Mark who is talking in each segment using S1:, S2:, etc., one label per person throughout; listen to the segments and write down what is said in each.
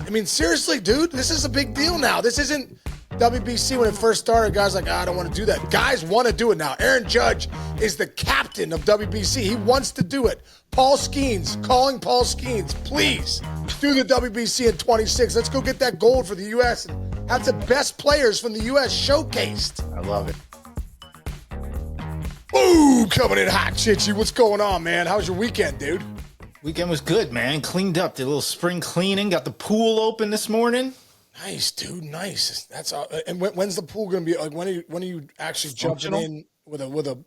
S1: I mean, seriously, dude, this is a big deal now. This isn't WBC when it first started. Guys like, I don't want to do that. Guys want to do it now. Aaron Judge is the captain of WBC. He wants to do it. Paul Skeens, calling Paul Skeens, please do the WBC in 26. Let's go get that gold for the U.S. and have the best players from the U.S. showcased.
S2: I love it.
S1: Ooh, coming in hot, Chichi. What's going on, man? How was your weekend, dude?
S2: Weekend was good, man. Cleaned up. Did a little spring cleaning. Got the pool open this morning.
S1: Nice, dude. Nice. That's all. And when's the pool going to be? Like, when are you actually jumping in with a little,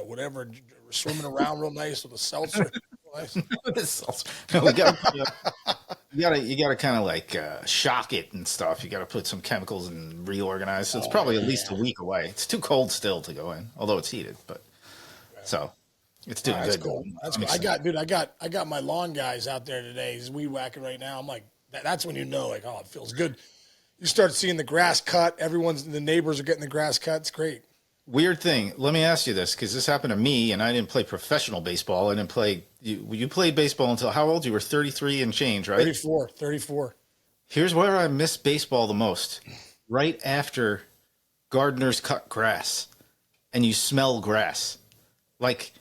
S1: whatever, swimming around real nice with a seltzer? Nice.
S2: No, you gotta kind of like shock it and stuff. You gotta put some chemicals and reorganize. So it's probably at least a week away. It's too cold still to go in, although it's heated. But so it's doing good.
S1: Cool. That's cool. I got my lawn guys out there today. He's weed whacking right now. I'm like, that's when you know, like, oh, it feels good. You start seeing the grass cut. The neighbors are getting the grass cut. It's great.
S2: Weird thing. Let me ask you this, because this happened to me, and I didn't play professional baseball. I didn't play. You played baseball until how old? You were 33 and change, right?
S1: 34.
S2: Here's where I miss baseball the most. Right after gardeners cut grass, and you smell grass. Like,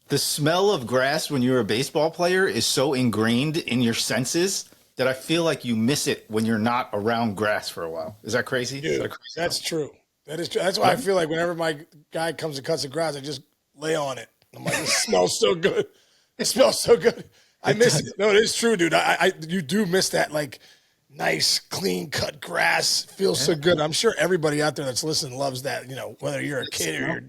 S2: the smell of grass when you're a baseball player is so ingrained in your senses that I feel like you miss it when you're not around grass for a while. Is that crazy?
S1: Dude, that's true. That is true. That's why I feel like whenever my guy comes and cuts the grass, I just lay on it. I'm like, it smells so good. It smells so good. I miss it. No, it is true, dude. You do miss that, like, nice, clean cut grass. Feels so good. I'm sure everybody out there that's listening loves that, whether you're a kid or you're.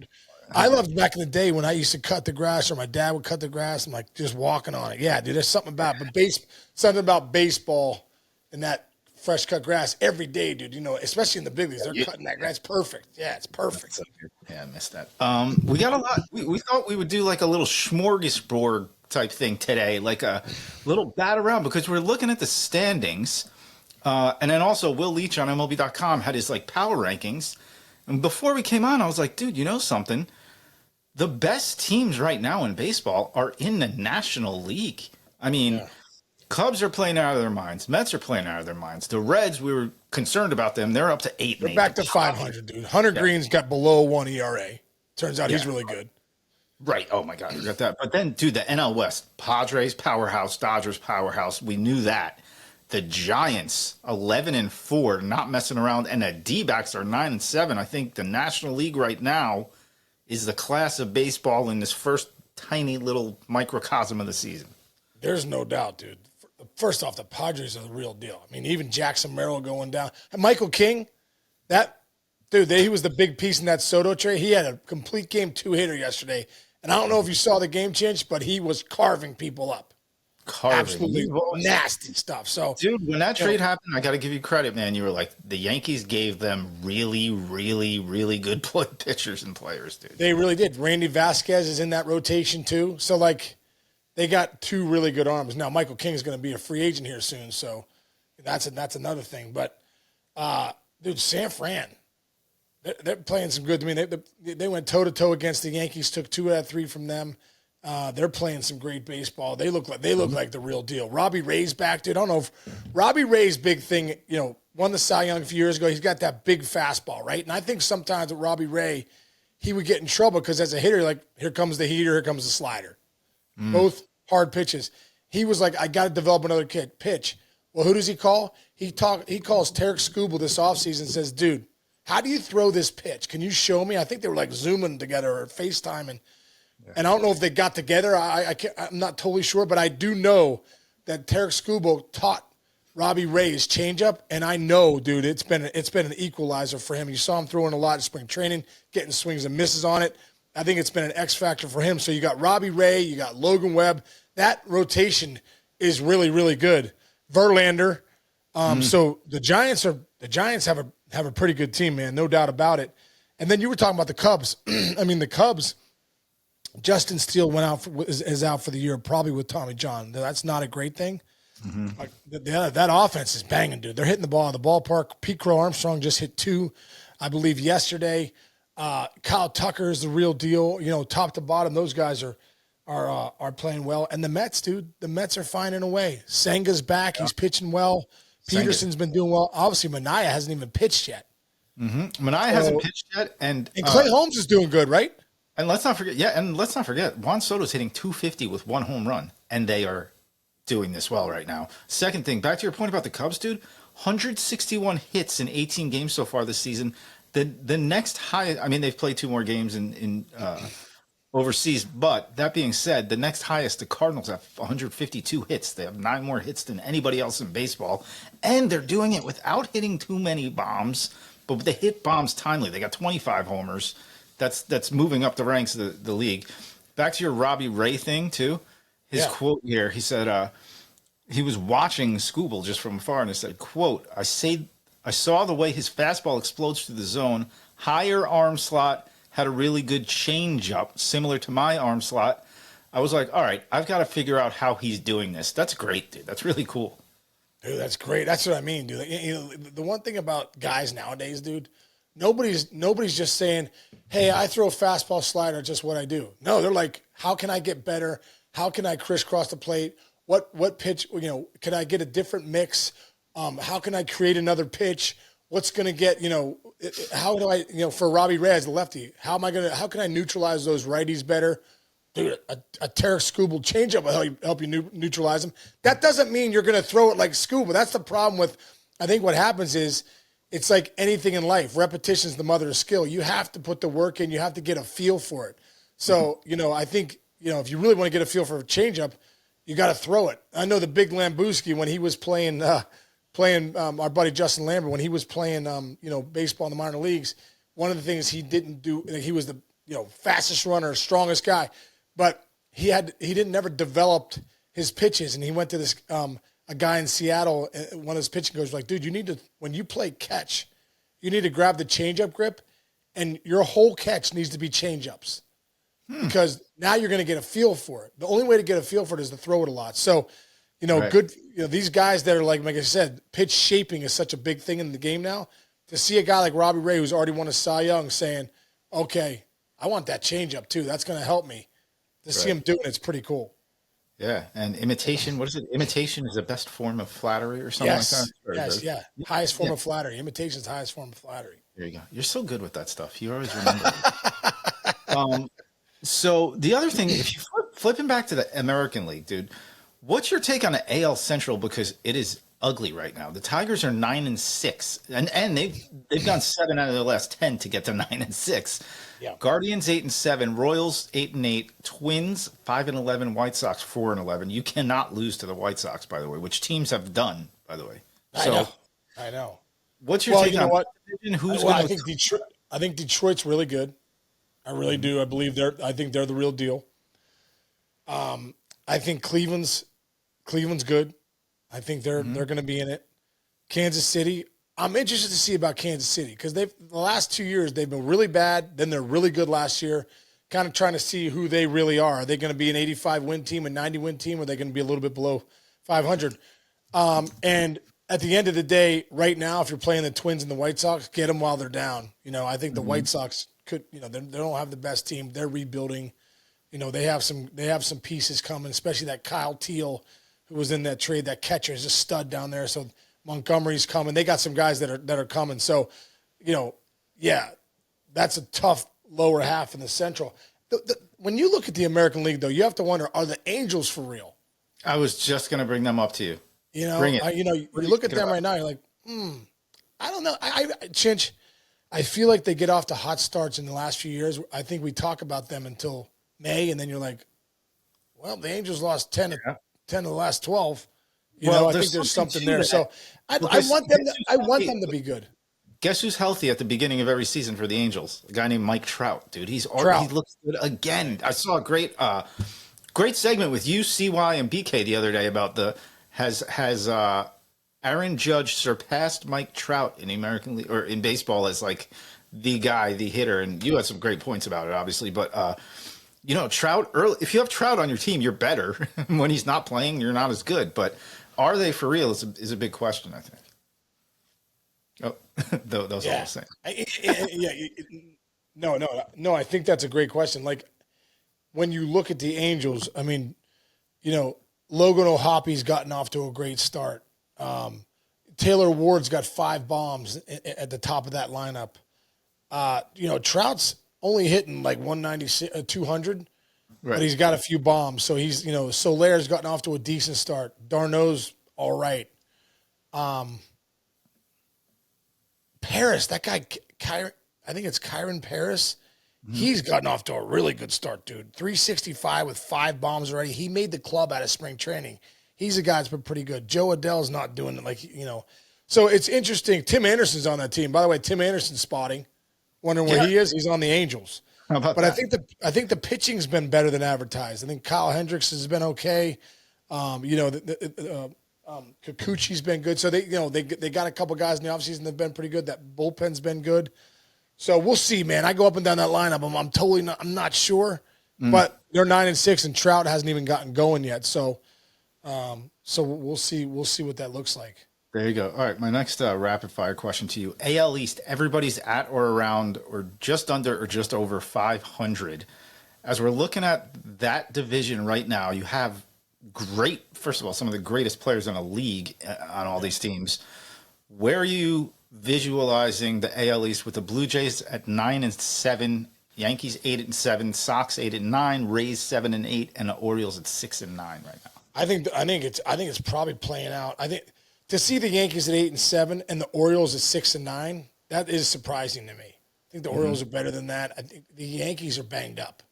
S1: I loved back in the day when I used to cut the grass or my dad would cut the grass. I'm like just walking on it. Yeah, dude, there's something about something about baseball and that fresh cut grass every day, dude. Especially in the big leagues, they're cutting that grass. Perfect. Yeah, it's perfect.
S2: Yeah, I missed that. We got a lot. We thought we would do like a little smorgasbord type thing today, like a little bat around, because we're looking at the standings. And then also Will Leach on MLB.com had his like power rankings. And before we came on, I was like, dude, you know something? The best teams right now in baseball are in the National League. I mean, Cubs are playing out of their minds. Mets are playing out of their minds. The Reds, we were concerned about them. They're up to 8.
S1: They're back to 500, dude. Hunter Green's got below 1 ERA. Turns out he's really good.
S2: Right. Oh, my God. We got that. But then, dude, the NL West, Padres, powerhouse, Dodgers, powerhouse. We knew that. The Giants, 11-4, not messing around. And the D-backs are 9-7. I think the National League right now is the class of baseball in this first tiny little microcosm of the season.
S1: There's no doubt, dude. First off, the Padres are the real deal. I mean, even Jackson Merrill going down. And Michael King, he was the big piece in that Soto trade. He had a complete game 2-hitter yesterday. And I don't know if you saw the game change, but he was carving people up. Absolutely nasty stuff. So,
S2: dude, when that trade happened, I got to give you credit, man. You were like, the Yankees gave them really, really, really good pitchers and players, dude.
S1: They really did. Randy Vasquez is in that rotation too. So, like, they got 2 really good arms. Now, Michael King is going to be a free agent here soon, so that's another thing. But, dude, San Fran, they're playing some good. I mean, they went toe-to-toe against the Yankees, took 2 out of 3 from them. They're playing some great baseball. They look like the real deal. Robbie Ray's back, dude. I don't know if Robbie Ray's big thing, won the Cy Young a few years ago. He's got that big fastball, right? And I think sometimes with Robbie Ray, he would get in trouble because as a hitter, like, here comes the heater, here comes the slider. Both hard pitches. He was like, I got to develop another pitch. Well, who does he call? He calls Tarek Skubal this offseason and says, dude, how do you throw this pitch? Can you show me? I think they were like Zooming together or FaceTiming. And I don't know if they got together. I'm not totally sure, but I do know that Tarek Skubal taught Robbie Ray's changeup, and I know, dude, it's been an equalizer for him. You saw him throwing a lot in spring training, getting swings and misses on it. I think it's been an X factor for him. So you got Robbie Ray, you got Logan Webb. That rotation is really, really good. Verlander. So the Giants have a pretty good team, man, no doubt about it. And then you were talking about the Cubs. I mean, the Cubs. Justin Steele is out for the year, probably with Tommy John. That's not a great thing. Like, that offense is banging, dude. They're hitting the ball in the ballpark. Pete Crow Armstrong just hit 2, I believe, yesterday. Kyle Tucker is the real deal. Top to bottom, those guys are are playing well. And the Mets, dude, the Mets are finding a way. Senga's back. He's pitching well. Peterson's been doing well. Obviously, Manaea hasn't even pitched yet.
S2: Manaea hasn't pitched yet, and
S1: Clay Holmes is doing good, right?
S2: And let's not forget, Juan Soto's hitting 250 with 1 home run, and they are doing this well right now. Second thing, back to your point about the Cubs, dude, 161 hits in 18 games so far this season. The next highest, I mean, they've played 2 more games in overseas, but that being said, the next highest, the Cardinals have 152 hits. They have 9 more hits than anybody else in baseball, and they're doing it without hitting too many bombs, but they hit bombs timely. They got 25 homers. That's moving up the ranks of the league. Back to your Robbie Ray thing, too. His quote here, he said he was watching Scooble just from afar, and it said, quote, I saw the way his fastball explodes through the zone, higher arm slot, had a really good change up, similar to my arm slot. I was like, all right, I've got to figure out how he's doing this. That's great, dude. That's really cool.
S1: Dude, that's great. That's what I mean, dude. You know, the one thing about guys nowadays, dude, nobody's just saying, hey, I throw a fastball slider, just what I do. No, they're like, how can I get better? How can I crisscross the plate? What pitch, you know, can I get a different mix? How can I create another pitch? What's going to get, you know, how do I, you know, for Robbie Ray as a lefty, how can I neutralize those righties better? Dude, a Tarek Skubal changeup will help you neutralize them. That doesn't mean you're going to throw it like Skubal. That's the problem with, I think what happens is, it's like anything in life. Repetition is the mother of skill. You have to put the work in. You have to get a feel for it. So, you know, I think, you know, if you really want to get a feel for a changeup, you got to throw it. I know the big Lambuski, when he was playing our buddy Justin Lambert, when he was playing, you know, baseball in the minor leagues, one of the things he didn't do, he was the, you know, fastest runner, strongest guy, but he never developed his pitches. And he went to this, a guy in Seattle, one of his pitching coaches was like, dude, you need to, when you play catch, you need to grab the changeup grip, and your whole catch needs to be changeups. Because now you're going to get a feel for it. The only way to get a feel for it is to throw it a lot. So, you know, good, you know, these guys that are like I said, pitch shaping is such a big thing in the game now. To see a guy like Robbie Ray, who's already won a Cy Young, saying, okay, I want that changeup too. That's going to help me. To see him doing it's pretty cool.
S2: Yeah, and imitation, what is it? Imitation is the best form of flattery or something like that?
S1: Yes, yeah. Highest form of flattery. Imitation is the highest form of flattery.
S2: There you go. You're so good with that stuff. You always remember. So the other thing, if you flipping back to the American League, dude, what's your take on the AL Central? Because it is ugly right now. The Tigers are 9-6, and they've gone 7 out of their last 10 to get to 9-6.
S1: Yeah.
S2: Guardians 8-7, Royals 8-8, Twins 5-11, White Sox 4-11. You cannot lose to the White Sox, by the way, which teams have done, by the way.
S1: I know.
S2: What's your take on
S1: what?
S2: Division?
S1: I think Detroit's really good. I really do. I think they're the real deal. I think Cleveland's good. I think they're going to be in it. Kansas City, I'm interested to see about Kansas City because the last 2 years they've been really bad. Then they're really good last year. Kind of trying to see who they really are. Are they going to be an 85 win team, a 90 win team, or are they going to be a little bit below 500? And at the end of the day, right now, if you're playing the Twins and the White Sox, get them while they're down. You know, I think the White Sox could. You know, they don't have the best team. They're rebuilding. You know, they have some pieces coming, especially that Kyle Teal, who was in that trade. That catcher is a stud down there. So Montgomery's coming. They got some guys that are coming. So, you know, yeah, that's a tough lower half in the Central. When you look at the American League, though, you have to wonder: are the Angels for real?
S2: I was just going to bring them up to you.
S1: You know, you look at them right now. You're like, I don't know. Chinch, I feel like they get off to hot starts in the last few years. I think we talk about them until May, and then you're like, well, the Angels lost 10 of the last 12. You know, I think there's something there. So I want them to be good.
S2: Guess who's healthy at the beginning of every season for the Angels? A guy named Mike Trout, dude. He looks good again. I saw a great segment with you, CY, and BK the other day about has Aaron Judge surpassed Mike Trout in the American League or in baseball as like the guy, the hitter, and you had some great points about it, obviously. But you know, Trout early. If you have Trout on your team, you're better. When he's not playing, you're not as good. But are they for real? Is a big question, I think. Oh, those are all the same.
S1: No. I think that's a great question. Like when you look at the Angels, I mean, Logan O'Hoppy's gotten off to a great start. Taylor Ward's got 5 bombs at the top of that lineup. Trout's only hitting like 196, 200, but he's got a few bombs. So he's, Solaire's gotten off to a decent start. Darno's all right. Paris, that guy, I think it's Kyron Paris. He's gotten off to a really good start, dude. 365 with 5 bombs already. He made the club out of spring training. He's a guy that's been pretty good. Joe Adell's not doing it So it's interesting. Tim Anderson's on that team. By the way, Tim Anderson's spotting. Wondering where he is. He's on the Angels.
S2: How about
S1: but
S2: that?
S1: I think the pitching's been better than advertised. I think Kyle Hendricks has been okay. Kikuchi's been good. So they got a couple guys in the offseason that've been pretty good. That bullpen's been good. So we'll see, man. I go up and down that lineup. I'm not sure, but they're 9-6, and Trout hasn't even gotten going yet. So we'll see. We'll see what that looks like.
S2: There you go. All right, my next rapid fire question to you: AL East. Everybody's at or around, or just under, or just over 500. As we're looking at that division right now, you have first of all, some of the greatest players in the league on all these teams. Where are you visualizing the AL East with the Blue Jays at 9-7, Yankees 8-7, Sox 8-9, Rays 7-8, and the Orioles at 6-9 right now?
S1: I think it's probably playing out. I think to see the Yankees at 8-7 and the Orioles at 6-9, that is surprising to me. I think the Orioles are better than that. I think the Yankees are banged up.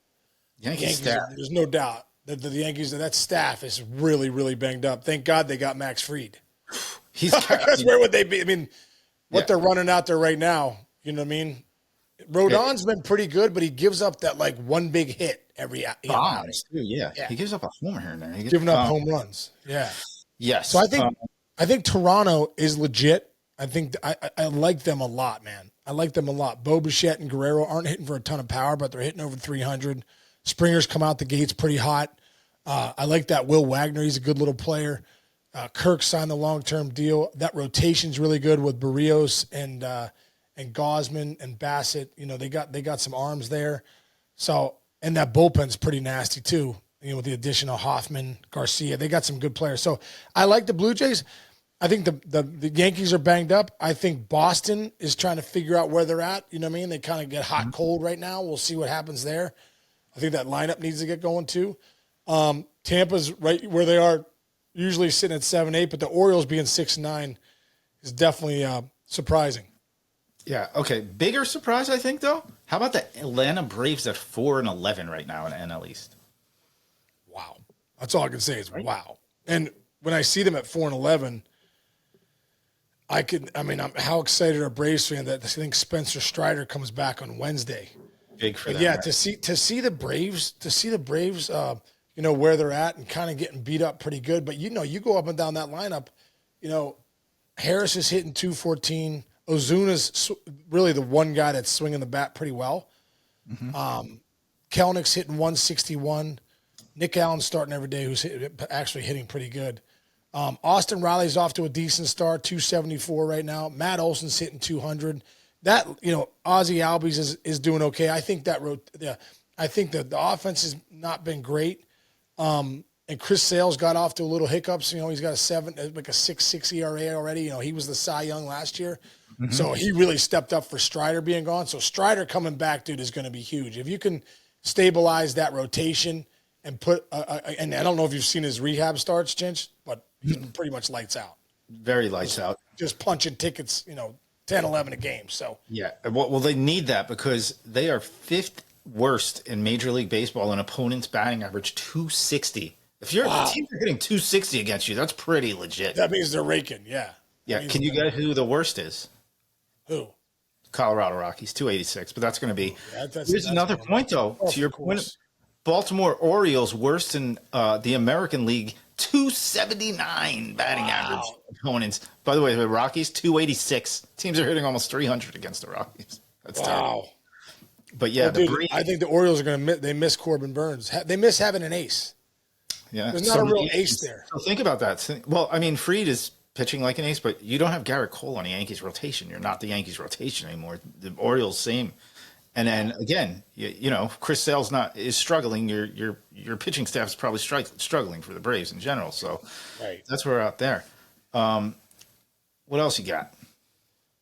S1: There's no doubt that the Yankees, that staff is really, really banged up. Thank God they got Max Fried. Where would they be? I mean, what they're running out there right now, you know what I mean? Rodon's been pretty good, but he gives up that like one big hit every
S2: bombs too. Yeah, he gives up a homer here and there.
S1: Giving up home runs. Yeah.
S2: Yes.
S1: So I think Toronto is legit. I think I like them a lot, man. I like them a lot. Bo Bichette and Guerrero aren't hitting for a ton of power, but they're hitting over 300. Springer's come out the gates pretty hot. I like that Will Wagner. He's a good little player. Kirk signed the long-term deal. That rotation's really good with Barrios and Gosman and Bassett. They got some arms there. So, and that bullpen's pretty nasty too. With the addition of Hoffman, Garcia, they got some good players. So I like the Blue Jays. I think the Yankees are banged up. I think Boston is trying to figure out where they're at. You know what I mean? They kind of get hot and cold right now. We'll see what happens there. I think that lineup needs to get going too. Tampa's right where they are, usually sitting at 7-8, but the Orioles being 6-9 is definitely surprising.
S2: Yeah. Okay. Bigger surprise, I think, though. How about the Atlanta Braves at 4-11 right now in NL East?
S1: Wow. That's all I can say is wow. And when I see them at 4-11, I'm how excited are Braves fan that I think Spencer Strider comes back on Wednesday.
S2: Big for them.
S1: Yeah,
S2: right?
S1: to see the Braves, where they're at and kind of getting beat up pretty good. But you go up and down that lineup, Harris is hitting 214. Ozuna's really the one guy that's swinging the bat pretty well. Kelnick's hitting 161. Nick Allen's starting every day, who's actually hitting pretty good. Austin Riley's off to a decent start, 274 right now. Matt Olson's hitting 200. That Ozzie Albies is doing okay. I think that the offense has not been great. And Chris Sale's got off to a little hiccups. He's got a 6.6 ERA already. He was the Cy Young last year. So he really stepped up for Strider being gone. So Strider coming back, dude, is going to be huge. If you can stabilize that rotation and put and I don't know if you've seen his rehab starts, Chinch, but he's been pretty much lights out.
S2: Very lights out.
S1: Just punching tickets, 10, 11 a game. So
S2: yeah, well, they need that because they are 5th worst in Major League Baseball in opponents' batting average, 260. If your teams are hitting 260 against you, that's pretty legit.
S1: That means they're raking. Yeah.
S2: Yeah. Can you guess who the worst is?
S1: Who?
S2: Colorado Rockies, 286. But that's going to be. Here's another point, though. To your point, Baltimore Orioles worst in the American League, 279 batting average opponents. By the way, the Rockies, 286. Teams are hitting almost 300 against the Rockies. That's terrible. But yeah,
S1: I think the Orioles are going to miss Corbin Burns. They miss having an ace.
S2: Yeah,
S1: there's not a real ace there.
S2: So think about that. Well, I mean, Fried is pitching like an ace, but you don't have Garrett Cole on the Yankees rotation. You're not the Yankees rotation anymore. The Orioles, same. And then again, you know, Chris Sale's is struggling. Your pitching staff is probably struggling for the Braves in general. So
S1: Right.
S2: that's where we're out there. What else you got?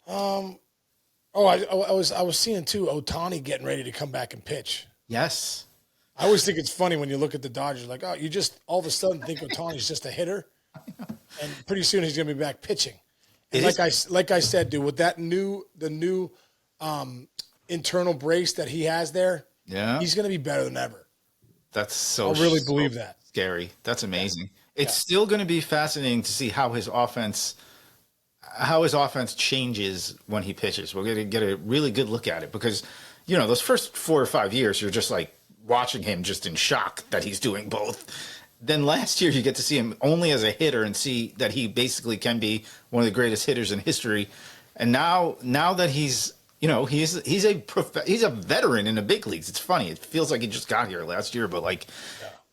S1: I was seeing too Ohtani getting ready to come back and pitch.
S2: Yes.
S1: I always think it's funny when you look at the Dodgers, like, oh, you just all of a sudden think Ohtani's just a hitter, and pretty soon he's going to be back pitching. And like I said, dude, with the new internal brace that he has there,
S2: Yeah.
S1: he's going to be better than ever.
S2: That's so.
S1: I really believe that.
S2: Scary. That's amazing. It's still going to be fascinating to see how his offense changes when he pitches. We're going to get a really good look at it because, you know, those first 4 or 5 years, you're just like watching him just in shock that he's doing both. Then last year, you get to see him only as a hitter and see that he basically can be one of the greatest hitters in history. And now that he's, you know, he's a veteran in the big leagues. It's funny. It feels like he just got here last year, but like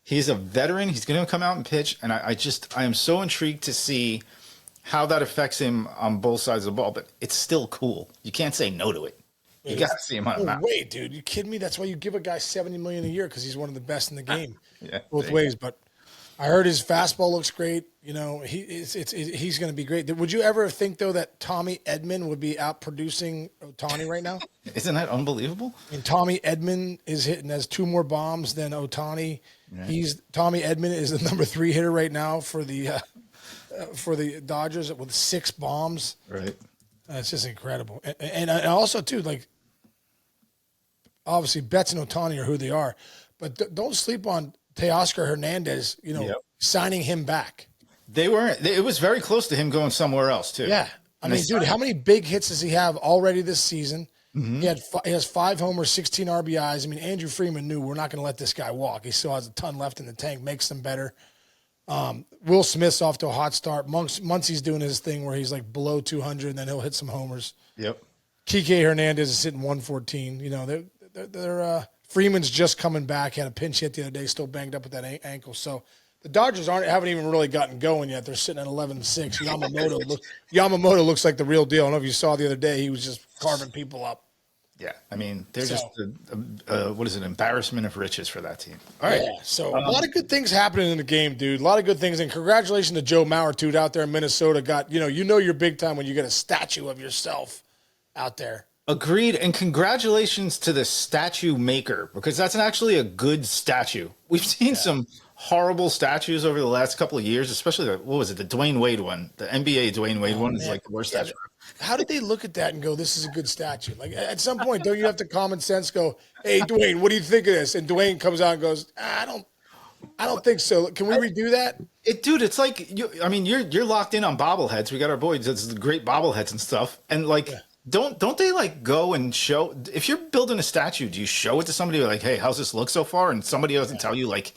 S2: he's a veteran. He's going to come out and pitch. And I am so intrigued to see how that affects him on both sides of the ball. But it's still cool. You can't say no to it. You got to see him on a map.
S1: Wait, dude, you kidding me? That's why you give a guy $70 million a year because he's one of the best in the game, both ways. But I heard his fastball looks great. You know, he's going to be great. Would you ever think though that Tommy Edman would be out producing Ohtani right now?
S2: Isn't that unbelievable?
S1: And Tommy Edman has 2 more bombs than Ohtani. Yeah. Tommy Edman is the number 3 hitter right now for the Dodgers with 6 bombs.
S2: Right.
S1: It's just incredible. And also too, like, obviously Betts and Ohtani are who they are, but don't sleep on Teoscar Hernandez, you know, signing him back.
S2: It was very close to him going somewhere else too.
S1: Yeah. I mean, dude, how many big hits does he have already this season? Mm-hmm. He has 5 homers, 16 RBIs. I mean, Andrew Freeman knew we're not going to let this guy walk. He still has a ton left in the tank, makes them better. Will Smith's off to a hot start. Muncy's doing his thing where he's like below 200, and then he'll hit some homers.
S2: Yep.
S1: Kike Hernandez is hitting 114. You know, they're Freeman's just coming back. Had a pinch hit the other day, still banged up with that ankle. So the Dodgers haven't even really gotten going yet. They're sitting at 11-6. Yamamoto looks like the real deal. I don't know if you saw the other day. He was just carving people up.
S2: Yeah, I mean, they're just embarrassment of riches for that team. All right.
S1: Yeah, so a lot of good things happening in the game, dude. A lot of good things. And congratulations to Joe Mauer, dude, out there in Minnesota. You know you're big time when you get a statue of yourself out there.
S2: Agreed. And congratulations to the statue maker, because that's actually a good statue. We've seen some horrible statues over the last couple of years, especially the Dwayne Wade one. The NBA Dwayne Wade one is like the worst statue.
S1: How did they look at that and go, this is a good statue? Like, at some point, don't you have to common sense go, hey, Dwayne, what do you think of this? And Dwayne comes out and goes, I don't think so. Can we redo that?
S2: Dude, it's like, you're locked in on bobbleheads. We got our boys, it's the great bobbleheads and stuff. And like, don't they like go and show, if you're building a statue, do you show it to somebody like, hey, how's this look so far? And somebody doesn't tell you like,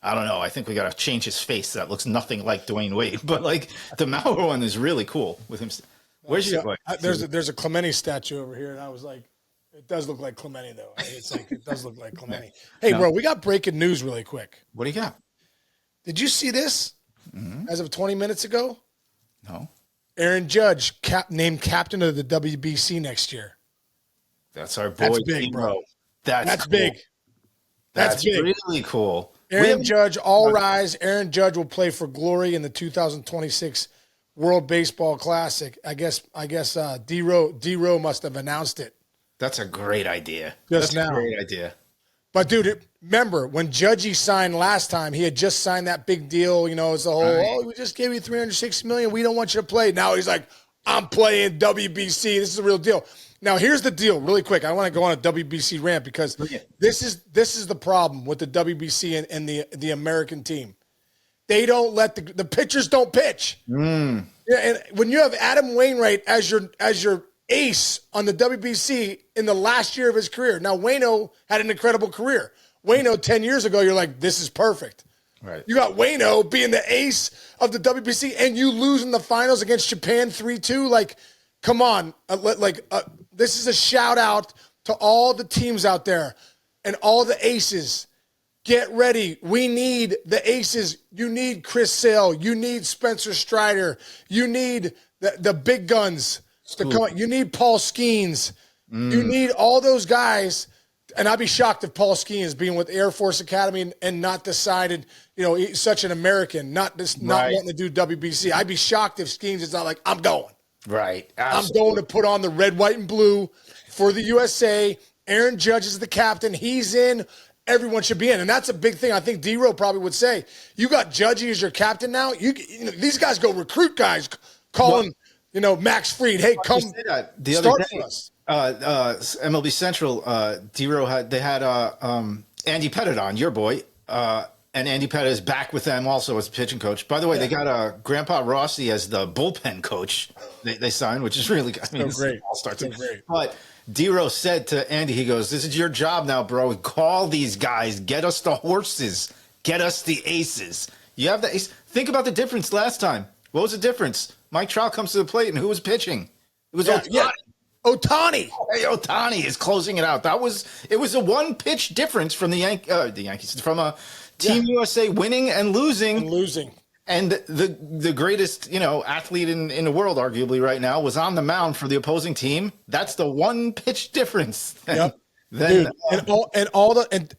S2: I don't know, I think we got to change his face. That looks nothing like Dwayne Wade. But like the Mauer one is really cool with him. Where's your
S1: there's a Clemente statue over here, and I was like, it does look like Clemente though. It's like it does look like Clemente. Hey, bro, we got breaking news really quick.
S2: What do you got?
S1: Did you see this? As of 20 minutes ago?
S2: No.
S1: Aaron Judge named captain of the WBC next year.
S2: That's our boy.
S1: That's big, bro.
S2: That's
S1: cool. Big.
S2: That's
S1: big.
S2: Really cool.
S1: Aaron Judge, all rise. Aaron Judge will play for glory in the 2026 World Baseball Classic. I guess D-Row must have announced it.
S2: That's a great idea.
S1: That's
S2: a great idea.
S1: But dude, remember when Judgy signed last time, he had just signed that big deal. You know, it's the whole, we just gave you $360 million. We don't want you to play. Now he's like, I'm playing WBC. This is the real deal. Now here's the deal, really quick. I want to go on a WBC rant because this is the problem with the WBC and the American team. They don't let the pitchers don't pitch. Yeah, and when you have Adam Wainwright as your ace on the WBC in the last year of his career. Now Waino had an incredible career. Waino 10 years ago, you're like, this is perfect.
S2: Right.
S1: You got Waino being the ace of the WBC and you lose in the finals against Japan 3-2. Like, come on. This is a shout out to all the teams out there and all the aces. Get ready. We need the aces. You need Chris Sale. You need Spencer Strider. You need the big guns to come. You need Paul Skeens. You need all those guys. And I'd be shocked if Paul Skeens being with Air Force Academy and not decided, he's such an American, not wanting to do WBC. I'd be shocked if Skeens is not like, I'm going.
S2: Right. Absolutely.
S1: I'm going to put on the red, white, and blue for the USA. Aaron Judge is the captain. He's in. Everyone should be in. And that's a big thing. I think D-Row probably would say, you got Judgy as your captain now. These guys go recruit guys, calling, Max Fried, hey, come
S2: the
S1: start
S2: other day,
S1: for us.
S2: MLB Central, D-Row had Andy Pettit on, your boy, and Andy Pettit is back with them also as pitching coach. By the way, they got Grandpa Rossi as the bullpen coach. They signed, which is really good. I mean,
S1: great.
S2: All-star team. But D-Row said to Andy, he goes, "This is your job now, bro. Call these guys, get us the horses, get us the aces. You have the ace. Think about the difference last time. What was the difference? Mike Trout comes to the plate, and who was pitching? It was Ohtani.
S1: Yeah. Ohtani.
S2: Hey, Ohtani is closing it out. It was a one pitch difference from the Yankees, from a Team USA winning and losing. And the greatest, athlete in the world, arguably right now, was on the mound for the opposing team. That's the one pitch difference.
S1: Yep.
S2: Then,
S1: dude,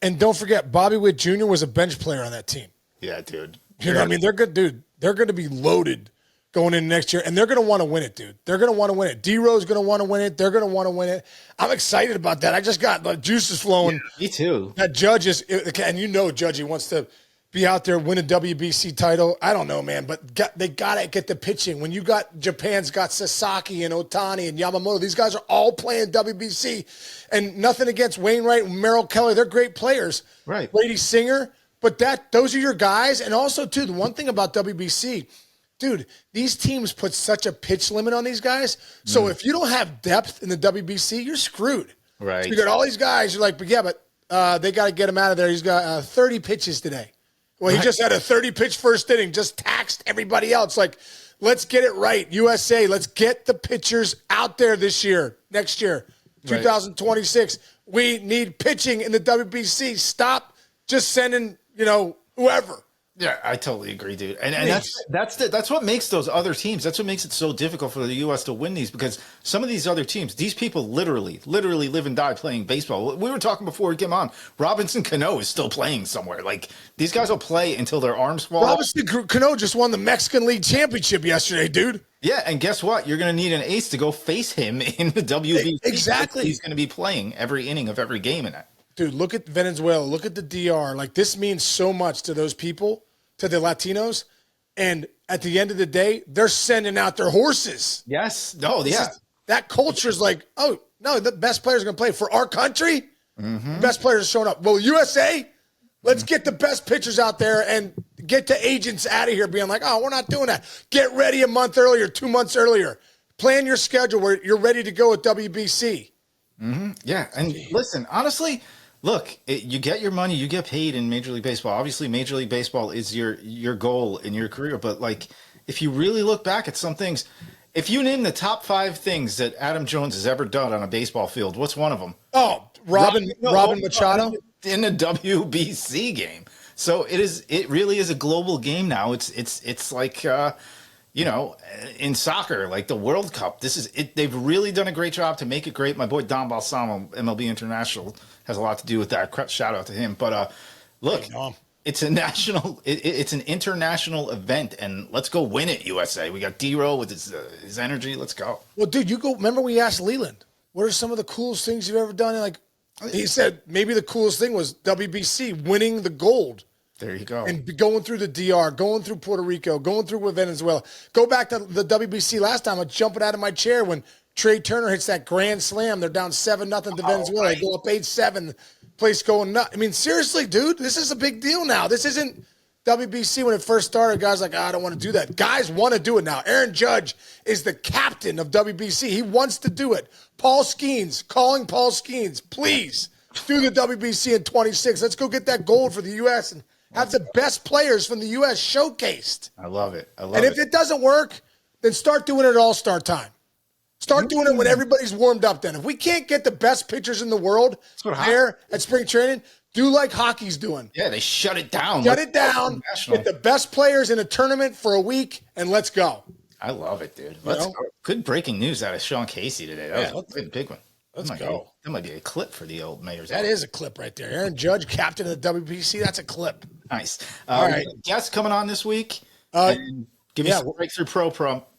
S1: and don't forget, Bobby Witt Jr. was a bench player on that team.
S2: Yeah, dude.
S1: You know what I mean? They're good, dude. They're going to be loaded going in next year, and they're going to want to win it, dude. They're going to want to win it. D-Row's going to want to win it. They're going to want to win it. I'm excited about that. I just got the juices flowing.
S2: Yeah, me too.
S1: That Judge is, and Judgy wants to be out there, win a WBC title. I don't know, man, but they got to get the pitching. When you got Japan's got Sasaki and Ohtani and Yamamoto, these guys are all playing WBC, and nothing against Wainwright and Merrill Kelly. They're great players.
S2: Right.
S1: Brady Singer, but those are your guys. And also, too, the one thing about WBC, dude, these teams put such a pitch limit on these guys. So if you don't have depth in the WBC, you're screwed.
S2: Right.
S1: So you got all these guys. You're like, but they got to get him out of there. He's got 30 pitches today. Well, he just had a 30-pitch first inning, just taxed everybody else. Like, let's get it right. USA, let's get the pitchers out there next year, 2026. We need pitching in the WBC. Stop just sending, whoever.
S2: Yeah, I totally agree, dude. And that's what makes those other teams. That's what makes it so difficult for the U.S. to win these, because some of these other teams, these people literally live and die playing baseball. We were talking before we came on. Robinson Cano is still playing somewhere. Like, these guys will play until their arms fall off.
S1: Robinson Cano just won the Mexican League Championship yesterday, dude.
S2: Yeah, and guess what? You're going to need an ace to go face him in the WBC.
S1: Exactly.
S2: He's going to be playing every inning of every game in that.
S1: Dude, look at Venezuela. Look at the DR. Like, this means so much to those people, to the Latinos. And at the end of the day, they're sending out their horses.
S2: Yes. No, yeah.
S1: That culture is like, oh, no, the best players are going to play for our country. The best players are showing up. Well, USA, let's get the best pitchers out there and get the agents out of here being like, oh, we're not doing that. Get ready a month earlier, 2 months earlier. Plan your schedule where you're ready to go at WBC.
S2: Yeah. And listen, honestly, look, you get your money, you get paid in Major League Baseball. Obviously, Major League Baseball is your goal in your career. But, like, if you really look back at some things, if you name the top 5 things that Adam Jones has ever done on a baseball field, what's one of them?
S1: Oh, Robin Machado?
S2: In a WBC game. So it really is a global game now. It's like, in soccer, like the World Cup. This is it. They've really done a great job to make it great. My boy Don Balsamo, MLB International, has a lot to do with that. Shout out to him. But look, it's a national, it's an international event, and let's go win it, USA. We got D-Row with his energy. Let's go.
S1: Well, dude, remember we asked Leland, what are some of the coolest things you've ever done? And like, he said maybe the coolest thing was WBC, winning the gold.
S2: There you go.
S1: And going through the DR, going through Puerto Rico, going through Venezuela. Go back to the WBC last time. I'm jumping out of my chair when Trey Turner hits that grand slam. They're down 7-0 to Venezuela. Right. They go up 8-7. Place going nuts. I mean, seriously, dude, this is a big deal now. This isn't WBC when it first started. Guys like, I don't want to do that. Guys want to do it now. Aaron Judge is the captain of WBC. He wants to do it. Paul Skeens, calling Paul Skeens, please do the WBC in 26. Let's go get that gold for the U.S. and have the best players from the U.S. showcased.
S2: I love it.
S1: And if it doesn't work, then start doing it at All-Star time. Start doing it when everybody's warmed up then. If we can't get the best pitchers in the world there at spring training, do like hockey's doing.
S2: Yeah, they shut it down.
S1: Shut it down. Get the best players in a tournament for a week, and let's go.
S2: I love it, dude. Let's go. Good breaking news out of Sean Casey today. That was a big one.
S1: Let's go.
S2: That might be a clip for the old mayor's.
S1: That is a clip right there. Aaron Judge, captain of the WBC. That's a clip.
S2: Nice.
S1: All right.
S2: Guests coming on this week. And give me some Breakthrough Pro.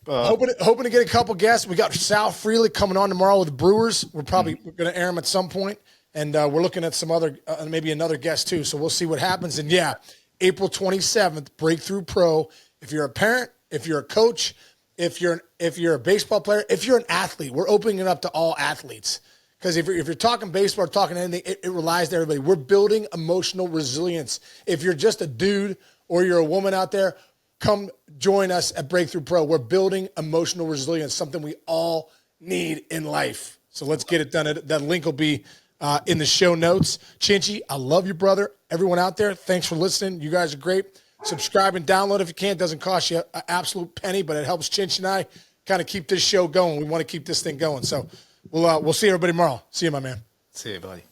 S1: Hoping to get a couple guests. We got Sal Freely coming on tomorrow with the Brewers. We're probably going to air him at some point. And we're looking at some other, maybe another guest too. So we'll see what happens. And yeah, April 27th, Breakthrough Pro. If you're a parent, if you're a coach, if you're a baseball player, if you're an athlete, we're opening it up to all athletes. Because if you're talking baseball or talking anything, it relies to everybody. We're building emotional resilience. If you're just a dude or you're a woman out there, come join us at Breakthrough Pro. We're building emotional resilience, something we all need in life. So let's get it done. That link will be in the show notes. Chinchy, I love you, brother. Everyone out there, thanks for listening. You guys are great. Subscribe and download if you can. It doesn't cost you an absolute penny, but it helps Chinchy and I kind of keep this show going. We want to keep this thing going. So we'll see everybody tomorrow. See you, my man.
S2: See you, buddy.